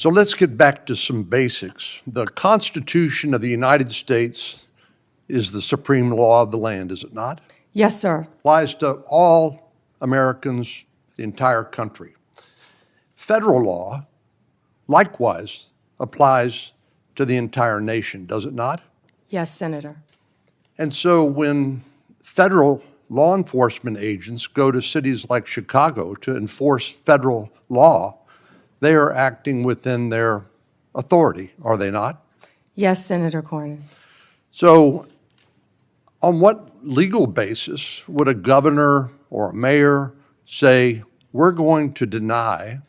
So let's get back to some basics. The Constitution of the United States is the supreme law of the land, is it not? Yes, sir. Applies to all Americans, the entire country. Federal law, likewise, applies to the entire nation, does it not? Yes, Senator. And so when federal law enforcement agents go to cities like Chicago to enforce federal law, they are acting within their authority, are they not? Yes, Senator Cornyn. So on what legal basis would a governor or a mayor say, we're going to deny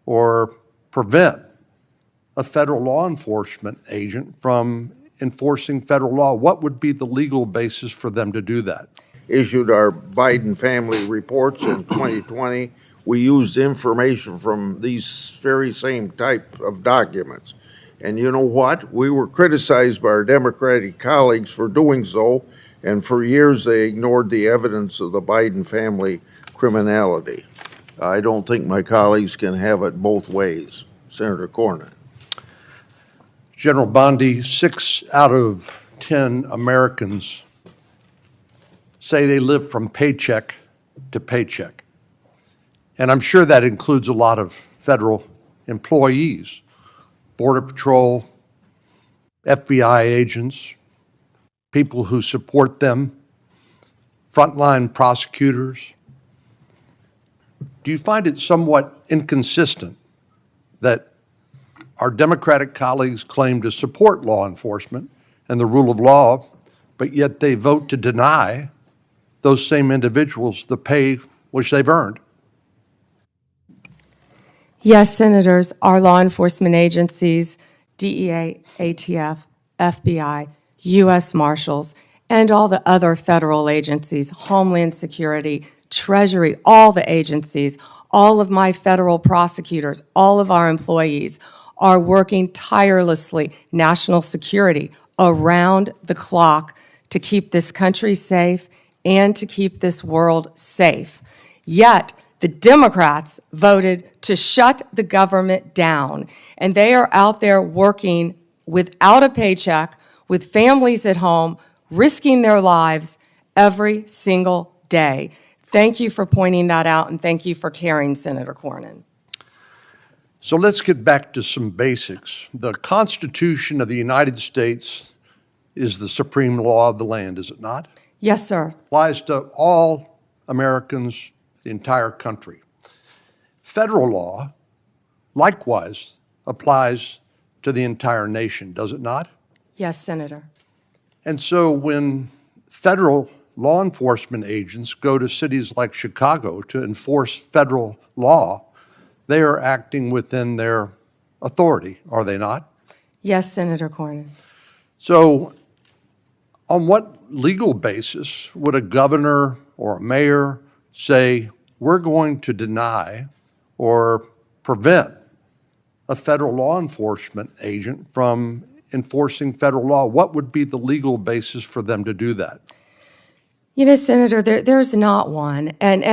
or prevent a federal law enforcement agent from enforcing federal law? What would be the legal basis for them to do that? Issued our Biden family reports in 2020. We used information from these very same type of documents. And you know what? We were criticized by our Democratic colleagues for doing so, and for years they ignored the evidence of the Biden family criminality. I don't think my colleagues can have it both ways. Senator Cornyn. General Bondi, 6 out of 10 Americans say they live from paycheck to paycheck. And I'm sure that includes a lot of federal employees, Border Patrol, FBI agents, people who support them, frontline prosecutors. Do you find it somewhat inconsistent that our Democratic colleagues claim to support law enforcement and the rule of law, but yet they vote to deny those same individuals the pay which they've earned? Yes, Senators, our law enforcement agencies, DEA, ATF, FBI, U.S. Marshals, and all the other federal agencies, Homeland Security, Treasury, all the agencies, all of my federal prosecutors, all of our employees are working tirelessly, national security, around the clock to keep this country safe and to keep this world safe. Yet, the Democrats voted to shut the government down, and they are out there working without a paycheck, with families at home, risking their lives every single day. Thank you for pointing that out, and thank you for caring, Senator Cornyn. So let's get back to some basics. The Constitution of the United States is the supreme law of the land, is it not? Yes, sir. Applies to all Americans, the entire country. Federal law, likewise, applies to the entire nation, does it not? Yes, Senator. And so when federal law enforcement agents go to cities like Chicago to enforce federal law, they are acting within their authority, are they not? Yes, Senator Cornyn. So on what legal basis would a governor or a mayor say, we're going to deny or prevent a federal law enforcement agent from enforcing federal law? What would be the legal basis for them to do that? You know, Senator, there's not one. And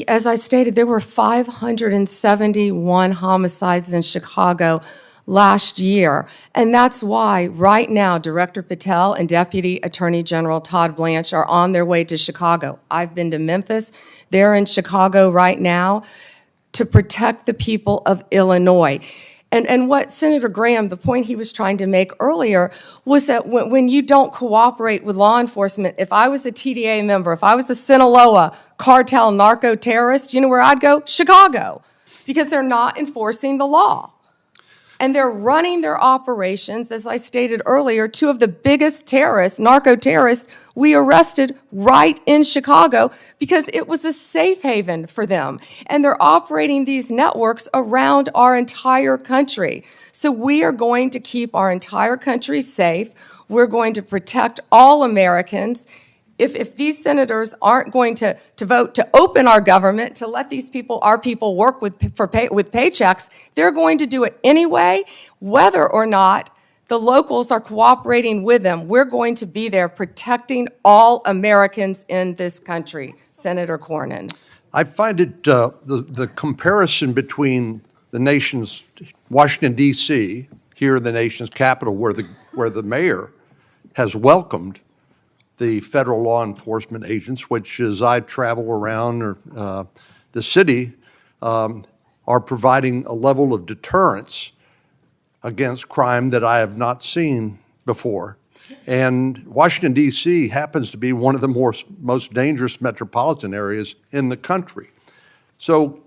as I stated, there were 571 homicides in Chicago last year. And that's why right now Director Patel and Deputy Attorney General Todd Blanche are on their way to Chicago. I've been to Memphis. They're in Chicago right now to protect the people of Illinois. And what Senator Graham, the point he was trying to make earlier, was that when you don't cooperate with law enforcement, if I was a TDA member, if I was a Sinaloa cartel narco-terrorist, you know where I'd go? Chicago, because they're not enforcing the law. And they're running their operations, as I stated earlier, two of the biggest terrorists, narco-terrorists, we arrested right in Chicago because it was a safe haven for them. And they're operating these networks around our entire country. So we are going to keep our entire country safe. We're going to protect all Americans. If these senators aren't going to vote to open our government, to let these people, our people, work with paychecks, they're going to do it anyway, whether or not the locals are cooperating with them. We're going to be there protecting all Americans in this country, Senator Cornyn. I find it, the comparison between the nation's, Washington, D.C., here in the nation's capital, where the mayor has welcomed the federal law enforcement agents, which as I travel around the city, are providing a level of deterrence against crime that I have not seen before. And Washington, D.C. happens to be one of the most dangerous metropolitan areas in the country. So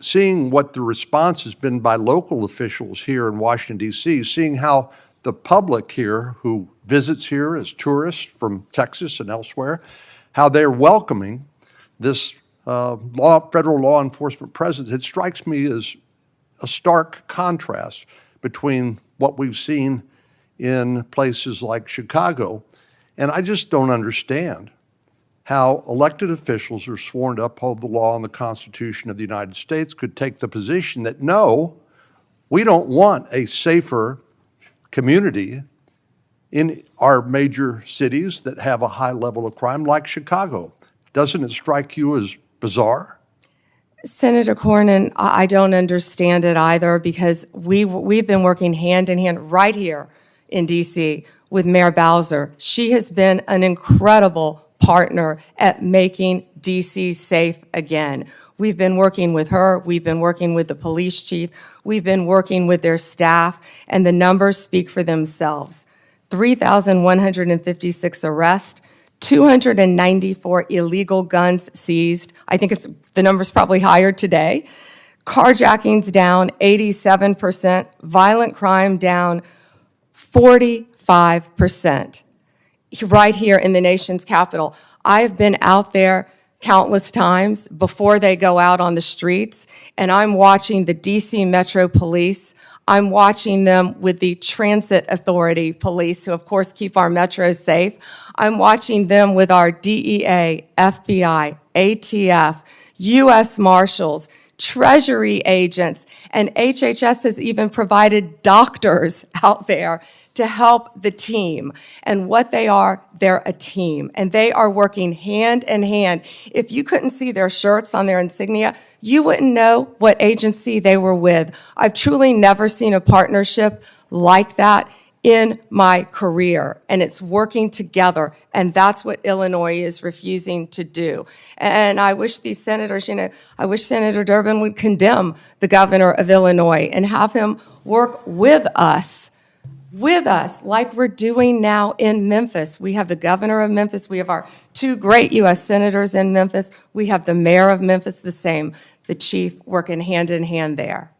seeing what the response has been by local officials here in Washington, D.C., seeing how the public here who visits here as tourists from Texas and elsewhere, how they're welcoming this federal law enforcement presence, it strikes me as a stark contrast between what we've seen in places like Chicago. And I just don't understand how elected officials who are sworn to uphold the law and the Constitution of the United States could take the position that, no, we don't want a safer community in our major cities that have a high level of crime like Chicago. Doesn't it strike you as bizarre? Senator Cornyn, I don't understand it either, because we've been working hand in hand right here in D.C. with Mayor Bowser. She has been an incredible partner at making D.C. safe again. We've been working with her, we've been working with the police chief, we've been working with their staff, and the numbers speak for themselves. 3,156 arrests, 294 illegal guns seized. I think the number's probably higher today. Carjackings down 87%, violent crime down 45%. Right here in the nation's capital. I have been out there countless times before they go out on the streets, and I'm watching the DC Metro Police. I'm watching them with the Transit Authority Police, who of course keep our metros safe. I'm watching them with our DEA, FBI, ATF, U.S. Marshals, Treasury agents, and HHS has even provided doctors out there to help the team. And what they are, they're a team, and they are working hand in hand. If you couldn't see their shirts on their insignia, you wouldn't know what agency they were with. I've truly never seen a partnership like that in my career, and it's working together, and that's what Illinois is refusing to do. And I wish these senators, I wish Senator Durbin would condemn the governor of Illinois and have him work with us like we're doing now in Memphis. We have the governor of Memphis. We have our two great U.S. senators in Memphis. We have the mayor of Memphis, the same, the chief, working hand in hand there.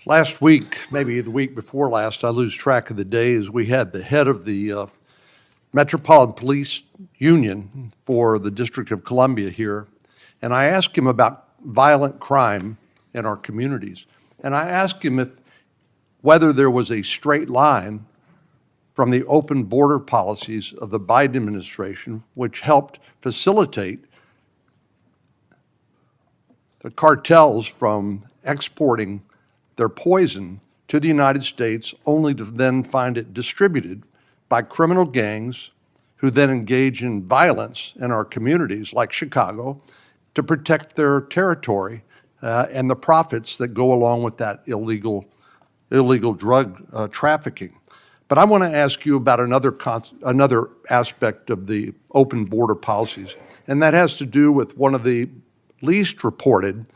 Last week, maybe the week before last, I lose track of the days, we had the head of the Metropolitan Police Union for the District of Columbia here, and I asked him about violent crime in our communities. And I asked him whether there was a straight line from the open border policies of the Biden administration, which helped facilitate the cartels from exporting their poison to the United States, only to then find it distributed by criminal gangs who then engage in violence in our communities, like Chicago, to protect their territory and the profits that go along with that illegal drug trafficking. But I want to ask you about another aspect of the open border policies, and that has to do with one of the least reported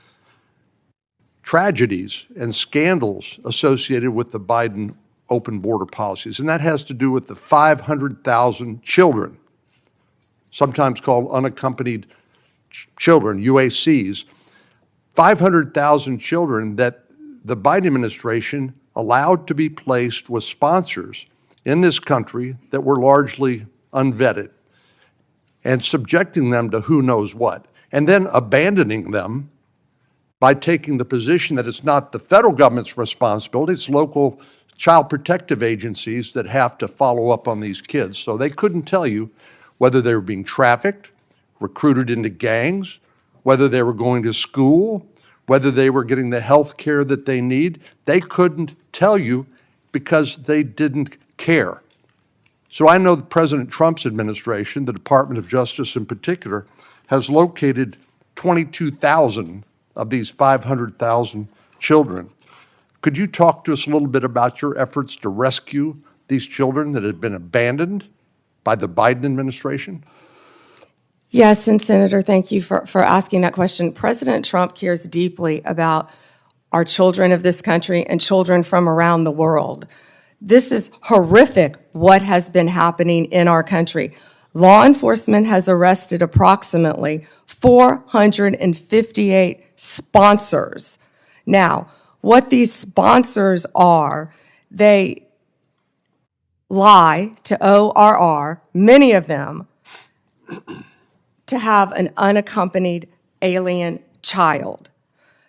tragedies and scandals associated with the Biden open border policies, and that has to do with the 500,000 children, sometimes called unaccompanied children, UACs, 500,000 children that the Biden administration allowed to be placed with sponsors in this country that were largely unvetted and subjecting them to who knows what, and then abandoning them by taking the position that it's not the federal government's responsibility, it's local child protective agencies that have to follow up on these kids. So they couldn't tell you whether they were being trafficked, recruited into gangs, whether they were going to school, whether they were getting the health care that they need. They couldn't tell you because they didn't care. So I know that President Trump's administration, the Department of Justice in particular, has located 22,000 of these 500,000 children. Could you talk to us a little bit about your efforts to rescue these children that had been abandoned by the Biden administration? Yes, and Senator, thank you for asking that question. President Trump cares deeply about our children of this country and children from around the world. This is horrific what has been happening in our country. Law enforcement has arrested approximately 458 sponsors. Now, what these sponsors are, they lie to ORR, many of them, to have an unaccompanied alien child.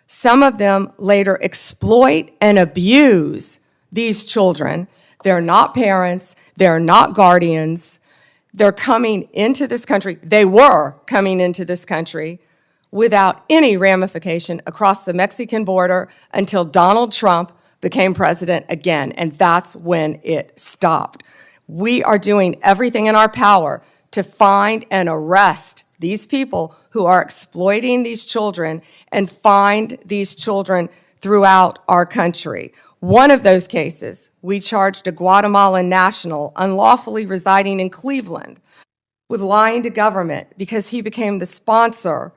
Some of them later exploit and abuse these children. They're not parents, they're not guardians. They're coming into this country, they were coming into this country without any ramification across the Mexican border until Donald Trump became president again, and that's when it stopped. We are doing everything in our power to find and arrest these people who are exploiting these children and find these children throughout our country. One of those cases, we charged a Guatemalan national unlawfully residing in Cleveland with lying to government because he became the sponsor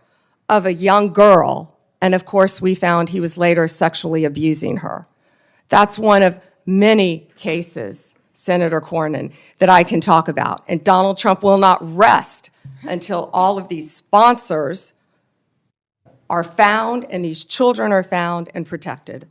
of a young girl, and of course we found he was later sexually abusing her. That's one of many cases, Senator Cornyn, that I can talk about. And Donald Trump will not rest until all of these sponsors are found and these children are found and protected.